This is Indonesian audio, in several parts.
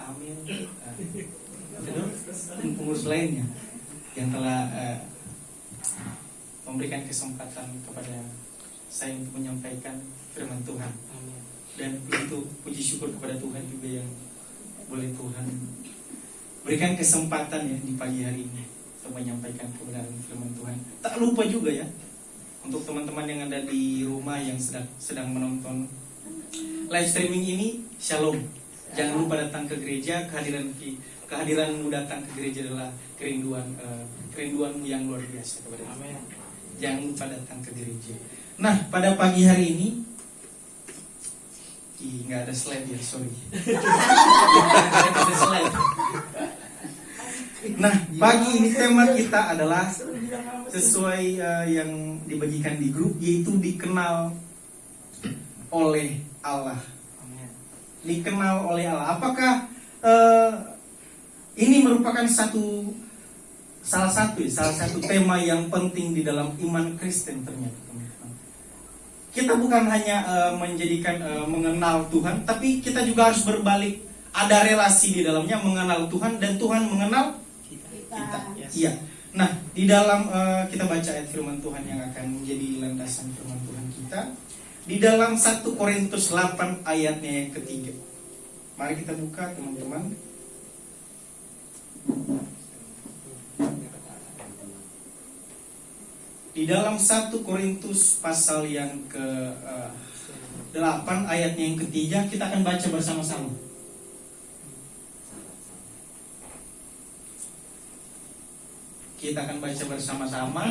Amil, pengurus lainnya yang telah memberikan kesempatan kepada saya untuk menyampaikan firman Tuhan. Dan itu puji syukur kepada Tuhan juga yang boleh Tuhan berikan kesempatan ya di pagi hari ini untuk menyampaikan kebenaran firman Tuhan. Tak lupa juga ya untuk teman-teman yang ada di rumah yang sedang menonton live streaming ini, shalom. Jangan lupa datang ke gereja. Kehadiranmu datang ke gereja adalah kerinduanmu yang luar biasa kepada Tuhan. Jangan lupa datang ke gereja. Nah, pada pagi hari ini nggak ada slide ya, sorry. Nggak ada slide. Nah, pagi ini tema kita adalah sesuai yang dibagikan di grup, yaitu dikenal oleh Allah. Dikenal oleh Allah. Apakah ini merupakan salah satu tema yang penting di dalam iman Kristen ternyata, teman-teman. Kita bukan hanya mengenal Tuhan, tapi kita juga harus berbalik. Ada relasi di dalamnya, mengenal Tuhan dan Tuhan mengenal kita. Iya. Nah, di dalam kita baca ayat firman Tuhan yang akan menjadi landasan firman Tuhan kita. Di dalam 1 Korintus 8 ayatnya yang ketiga. Mari kita buka, teman-teman. Di dalam 1 Korintus pasal yang ke-8 ayatnya yang ketiga, kita akan baca bersama-sama. Kita akan baca bersama-sama.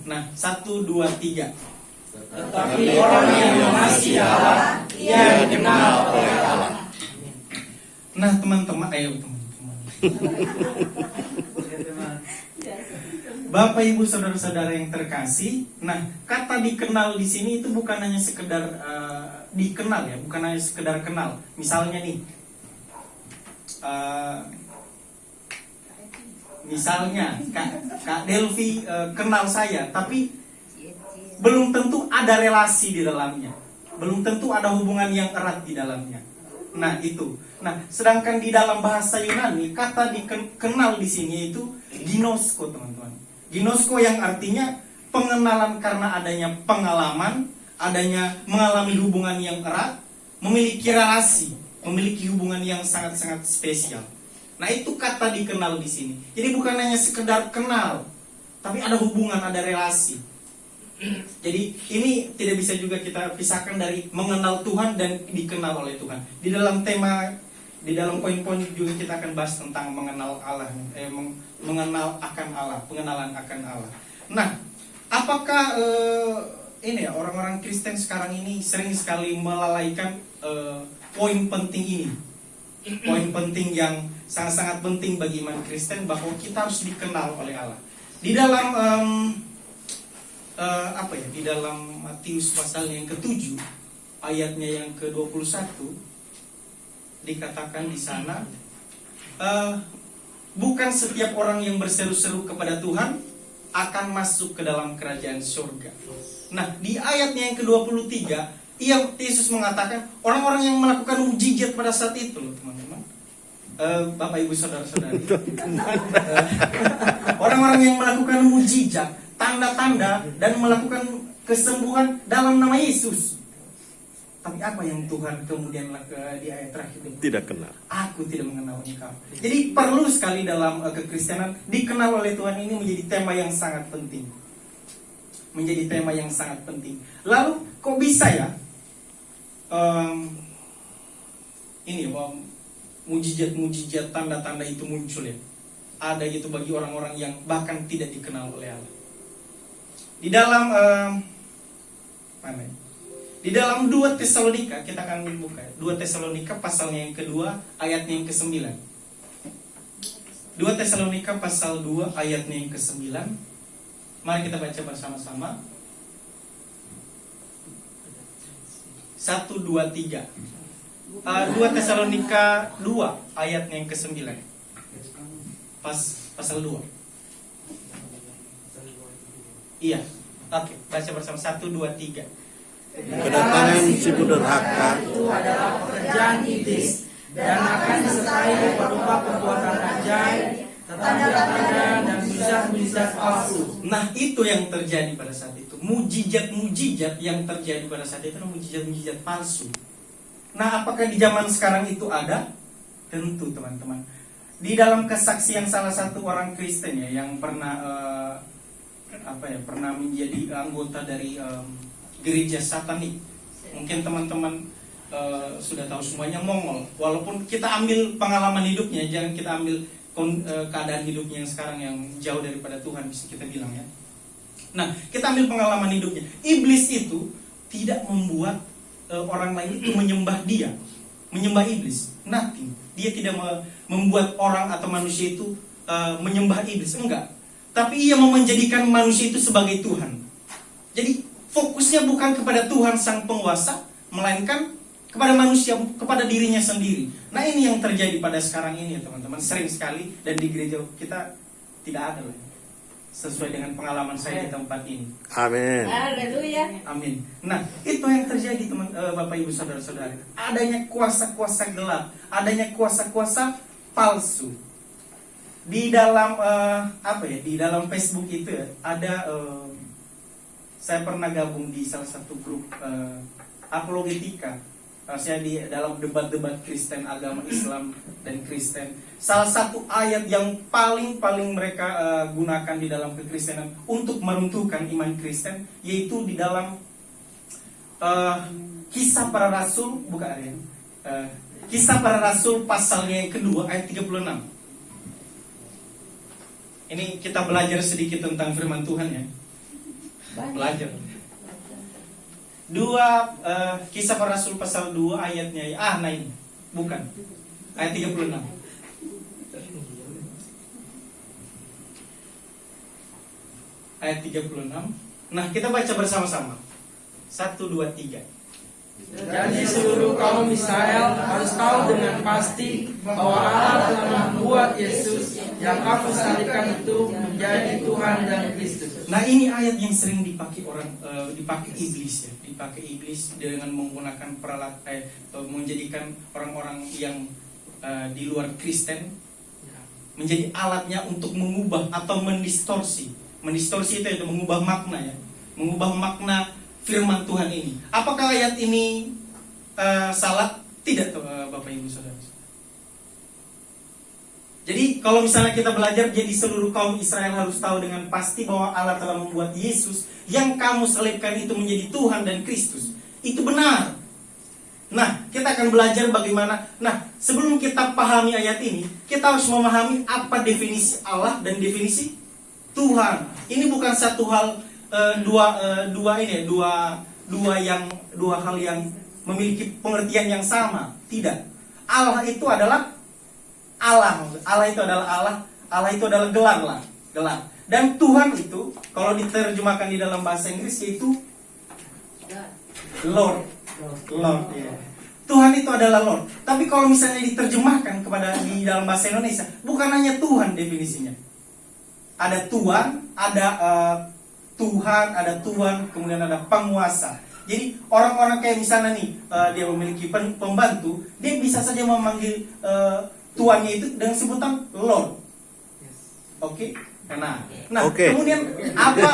Nah, 1, 2, 3. Tetapi orang yang mengasihi Allah, ia dikenal oleh Allah. Nah, teman-teman, teman-teman. Bapak, Ibu, saudara-saudara yang terkasih, nah, kata dikenal di sini itu bukan hanya sekedar dikenal ya, bukan hanya sekedar kenal. Misalnya nih, misalnya Kak Delvi kenal saya, tapi belum tentu ada relasi di dalamnya, belum tentu ada hubungan yang erat di dalamnya. Nah, itu. Nah, sedangkan di dalam bahasa Yunani kata dikenal di sini itu ginosko, teman-teman. Ginosko yang artinya pengenalan karena adanya pengalaman, adanya mengalami hubungan yang erat, memiliki relasi, memiliki hubungan yang sangat-sangat spesial. Nah, itu kata dikenal di sini. Jadi bukan hanya sekedar kenal, tapi ada hubungan, ada relasi. Jadi ini tidak bisa juga kita pisahkan dari mengenal Tuhan dan dikenal oleh Tuhan. Di dalam tema, di dalam poin-poin juga kita akan bahas tentang mengenal Allah, mengenal akan Allah, pengenalan akan Allah. Nah, apakah ini ya, orang-orang Kristen sekarang ini sering sekali melalaikan poin penting ini? Poin penting yang sangat-sangat penting bagi iman Kristen, bahwa kita harus dikenal oleh Allah. Di dalam di dalam Matius pasal yang ke-7 ayatnya yang ke-21 dikatakan di sana, bukan setiap orang yang berseru-seru kepada Tuhan akan masuk ke dalam kerajaan surga. Nah, di ayatnya yang ke-23 Yesus mengatakan orang-orang yang melakukan mujizat pada saat itu, teman-teman. Bapak, Ibu, saudara-saudari, orang-orang yang melakukan mujizat, tanda-tanda, dan melakukan kesembuhan dalam nama Yesus. Tapi apa yang Tuhan kemudian di ayat terakhir itu? Tidak kenal. Aku tidak mengenal engkau. Jadi perlu sekali dalam kekristenan dikenal oleh Tuhan ini menjadi tema yang sangat penting. Menjadi tema yang sangat penting. Lalu kok bisa ya? Mujizat, tanda-tanda itu muncul ya? Ada gitu bagi orang-orang yang bahkan tidak dikenal oleh Allah. Di dalam Di dalam 2 Tesalonika, kita akan buka 2 Tesalonika pasalnya yang kedua, ayatnya yang ke-9. 2 Tesalonika pasal 2 ayatnya yang ke-9. Mari kita baca bersama-sama. 1, 2, 3. 2 Tesalonika 2 ayatnya yang ke-9. Pasal 2. Iya. Oke, baca bersama 1, 2, 3. Kedatangan si buderhaka itu adalah pekerjaan iblis dan akan disertai disertai berupa perbuatan ajaib, tanda-tanda dan mujizat-mujizat palsu. Nah, itu yang terjadi pada saat itu. Mujizat-mujizat yang terjadi pada saat itu adalah mujizat-mujizat palsu. Nah, apakah di zaman sekarang itu ada? Tentu, teman-teman. Di dalam kesaksian salah satu orang Kristen ya yang pernah pernah menjadi anggota dari gereja Satanik. Mungkin teman-teman sudah tahu semuanya, Mongol. Walaupun kita ambil pengalaman hidupnya, jangan kita ambil keadaan hidupnya yang sekarang yang jauh daripada Tuhan, bisa kita bilang ya. Nah, kita ambil pengalaman hidupnya. Iblis itu tidak membuat orang lain itu menyembah dia, menyembah iblis. Nothing. Dia tidak membuat orang atau manusia itu menyembah iblis, enggak. Tapi ia mau menjadikan manusia itu sebagai Tuhan. Jadi fokusnya bukan kepada Tuhan sang penguasa, melainkan kepada manusia, kepada dirinya sendiri. Nah, ini yang terjadi pada sekarang ini ya teman-teman, sering sekali, dan di gereja kita tidak ada lah. Sesuai dengan pengalaman saya di tempat ini. Amin. Haleluya. Amin. Nah, itu yang terjadi teman Bapak Ibu Saudara-saudari. Adanya kuasa-kuasa gelap, adanya kuasa-kuasa palsu. Di dalam di dalam Facebook itu ya, ada saya pernah gabung di salah satu grup apologetika. Saya di dalam debat-debat Kristen, agama Islam dan Kristen. Salah satu ayat yang paling mereka gunakan di dalam kekristenan untuk meruntuhkan iman Kristen, yaitu di dalam Kisah Para Rasul, Kisah Para Rasul pasalnya yang kedua ayat 36. Ini kita belajar sedikit tentang firman Tuhan ya. Belajar. Kisah Para Rasul pasal 2 ayatnya ini bukan ayat 36. Ayat 36. Nah, kita baca bersama-sama. 1 2 3. Jadi seluruh kaum Israel harus tahu dengan pasti bahwa Allah telah membuat Yesus yang kamu salibkan itu menjadi Tuhan dan Kristus. Nah, ini ayat yang sering dipakai iblis ya, dipakai iblis dengan menggunakan menjadikan orang-orang yang di luar Kristen menjadi alatnya untuk mengubah atau mendistorsi. Mendistorsi itu mengubah makna ya, mengubah makna firman Tuhan ini. Apakah ayat ini salah? Tidak, Bapak Ibu Saudara. Jadi kalau misalnya kita belajar, jadi seluruh kaum Israel harus tahu dengan pasti bahwa Allah telah membuat Yesus yang kamu salibkan itu menjadi Tuhan dan Kristus. Itu benar. Nah, kita akan belajar bagaimana. Nah, sebelum kita pahami ayat ini, kita harus memahami apa definisi Allah dan definisi Tuhan. Ini bukan satu hal dua hal yang memiliki pengertian yang sama. Tidak. Allah itu adalah Allah. Allah itu adalah Allah. Allah itu adalah gelar. Dan Tuhan itu kalau diterjemahkan di dalam bahasa Inggris yaitu Lord. Ya. Tuhan itu adalah Lord. Tapi kalau misalnya diterjemahkan di dalam bahasa Indonesia, bukan hanya Tuhan definisinya. Ada Tuhan, ada Tuhan, ada Tuhan, kemudian ada penguasa. Jadi orang-orang kayak misalnya nih, dia memiliki pembantu, dia bisa saja memanggil tuannya itu dengan sebutan Lord. Oke? Nah, kemudian apa?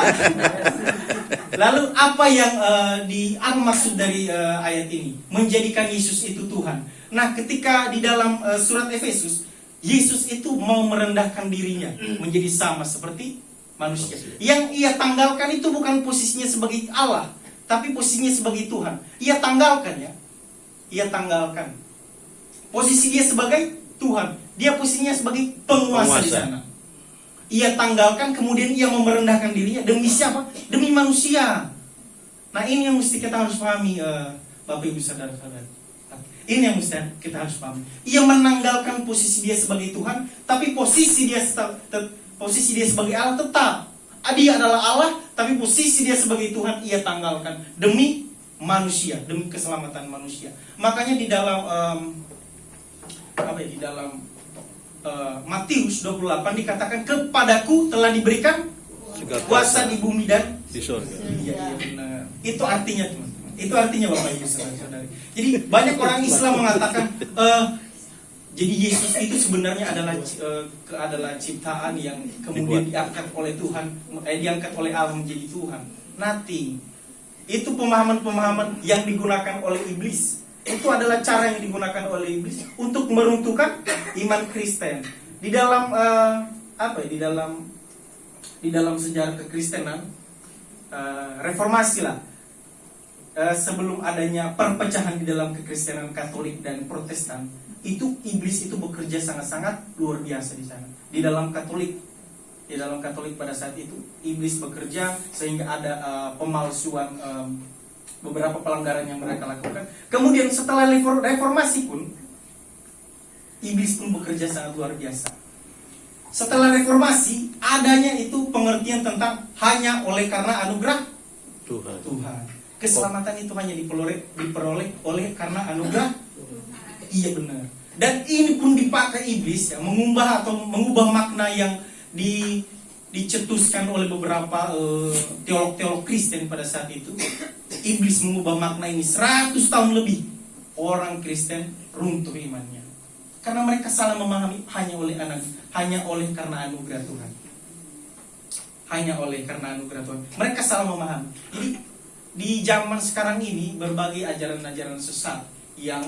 Lalu apa yang maksud dari ayat ini? Menjadikan Yesus itu Tuhan. Nah, ketika di dalam surat Efesus, Yesus itu mau merendahkan dirinya menjadi sama seperti manusia. Yang ia tanggalkan itu bukan posisinya sebagai Allah, tapi posisinya sebagai Tuhan. Ia tanggalkan ya. Ia tanggalkan posisi dia sebagai Tuhan. Dia posisinya sebagai penguasa di sana. Ia tanggalkan, kemudian ia merendahkan dirinya demi siapa? Demi manusia. Nah, ini yang mesti kita harus pahami, Bapak Ibu saudara-saudara. Ini yang mesti kita harus pahami. Ia menanggalkan posisi dia sebagai Tuhan, tapi posisi dia sebagai Allah tetap. Dia adalah Allah, tapi posisi dia sebagai Tuhan ia tanggalkan demi manusia, demi keselamatan manusia. Makanya di dalam Matius 28 dikatakan, kepadaku telah diberikan kuasa di bumi dan di surga. Iya, benar. Itu artinya teman-teman. Itu artinya Bapak Ibu saudara-saudari. Jadi banyak orang Islam mengatakan Jadi Yesus itu sebenarnya adalah ciptaan yang kemudian diangkat oleh Tuhan, diangkat oleh Allah menjadi Tuhan. Nothing. Itu pemahaman-pemahaman yang digunakan oleh iblis. Itu adalah cara yang digunakan oleh iblis untuk meruntuhkan iman Kristen. Di dalam di dalam sejarah kekristenan, reformasi lah. Sebelum adanya perpecahan di dalam kekristenan Katolik dan Protestan, itu iblis itu bekerja sangat-sangat luar biasa di sana. Di dalam Katolik pada saat itu iblis bekerja sehingga ada pemalsuan, beberapa pelanggaran yang mereka lakukan. Kemudian setelah reformasi pun iblis pun bekerja sangat luar biasa. Setelah reformasi adanya itu pengertian tentang hanya oleh karena anugerah Tuhan. Keselamatan itu hanya diperoleh oleh karena anugerah. Iya benar. Dan ini pun dipakai iblis ya, mengubah makna yang dicetuskan oleh beberapa teolog-teolog Kristen pada saat itu. Iblis mengubah makna ini 100 tahun lebih. Orang Kristen runtuh imannya. Karena mereka salah memahami hanya oleh karena anugerah Tuhan. Hanya oleh karena anugerah Tuhan. Mereka salah memahami. Jadi di zaman sekarang ini berbagai ajaran-ajaran sesat yang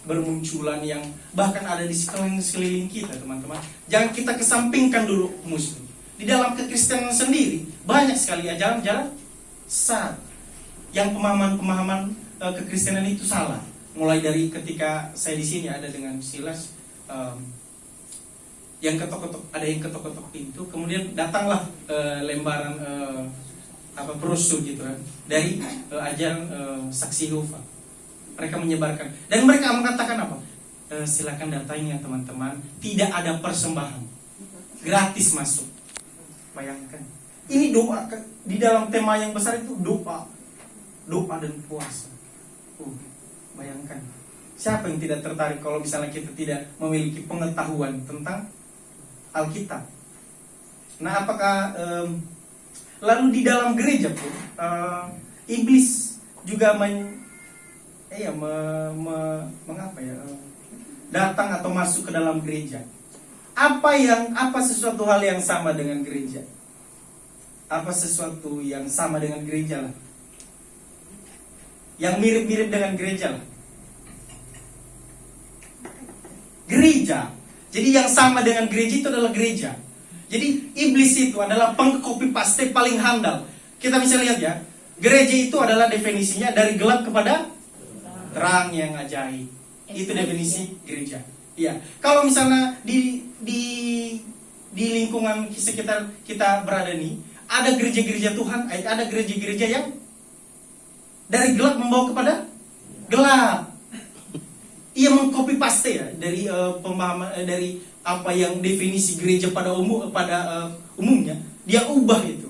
bermunculan, yang bahkan ada di sekeliling kita, teman-teman. Jangan kita kesampingkan dulu Muslim. Di dalam kekristenan sendiri banyak sekali ajaran-ajaran sesat yang pemahaman kekristenan itu salah. Mulai dari ketika saya di sini ada dengan Silas, yang ketok-ketok pintu, kemudian datanglah lembaran brosur gitu kan dari ajaran saksi Yehova. Mereka menyebarkan dan mereka mengatakan apa? Silakan datangi ya teman-teman, tidak ada persembahan, gratis masuk. Bayangkan, ini doa di dalam tema yang besar itu doa dan puasa. Bayangkan, siapa yang tidak tertarik kalau misalnya kita tidak memiliki pengetahuan tentang Alkitab? Nah, apakah lalu di dalam gereja pun iblis juga datang atau masuk ke dalam gereja. Apa sesuatu hal yang sama dengan gereja? Apa sesuatu yang sama dengan gereja lah? Yang mirip-mirip dengan gereja lah. Gereja. Jadi yang sama dengan gereja itu adalah gereja. Jadi iblis itu adalah pengcopy paste paling handal. Kita bisa lihat ya, gereja itu adalah definisinya dari gelap kepada terang yang ajaib. Itu definisi gereja. Iya. Kalau misalnya di lingkungan sekitar kita berada nih, ada gereja-gereja Tuhan, ada gereja-gereja yang dari gelap membawa kepada gelap. Ia mengcopy paste ya dari pemahaman dari apa yang definisi gereja pada umumnya, dia ubah itu.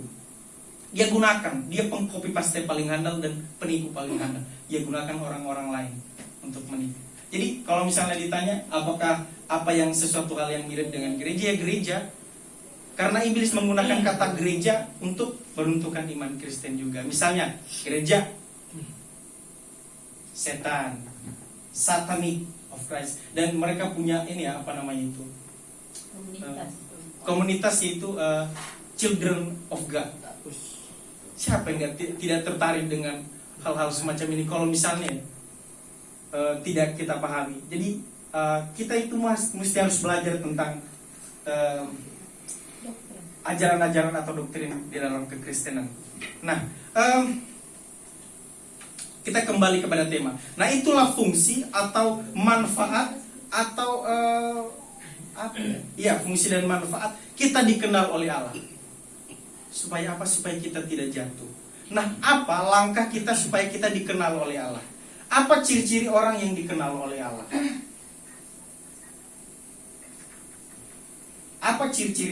Dia gunakan, dia pengcopy paste paling handal dan penipu paling handal. Dia gunakan orang-orang lain untuk menipu. Jadi kalau misalnya ditanya apakah apa yang sesuatu hal yang mirip dengan gereja, ya gereja. Karena iblis menggunakan kata gereja untuk meruntuhkan iman Kristen juga. Misalnya gereja setan, Satanic of Christ, dan mereka punya ini ya komunitas yaitu Children of God. Siapa yang tidak tertarik dengan hal-hal semacam ini kalau misalnya tidak kita pahami. Jadi kita itu mesti harus belajar tentang ajaran-ajaran atau doktrin di dalam kekristenan. Nah, kita kembali kepada tema. Nah, itulah fungsi atau manfaat atau fungsi dan manfaat kita dikenal oleh Allah. Supaya apa? Supaya kita tidak jatuh. Nah, apa langkah kita supaya kita dikenal oleh Allah? Apa ciri-ciri orang yang dikenal oleh Allah? Apa ciri-ciri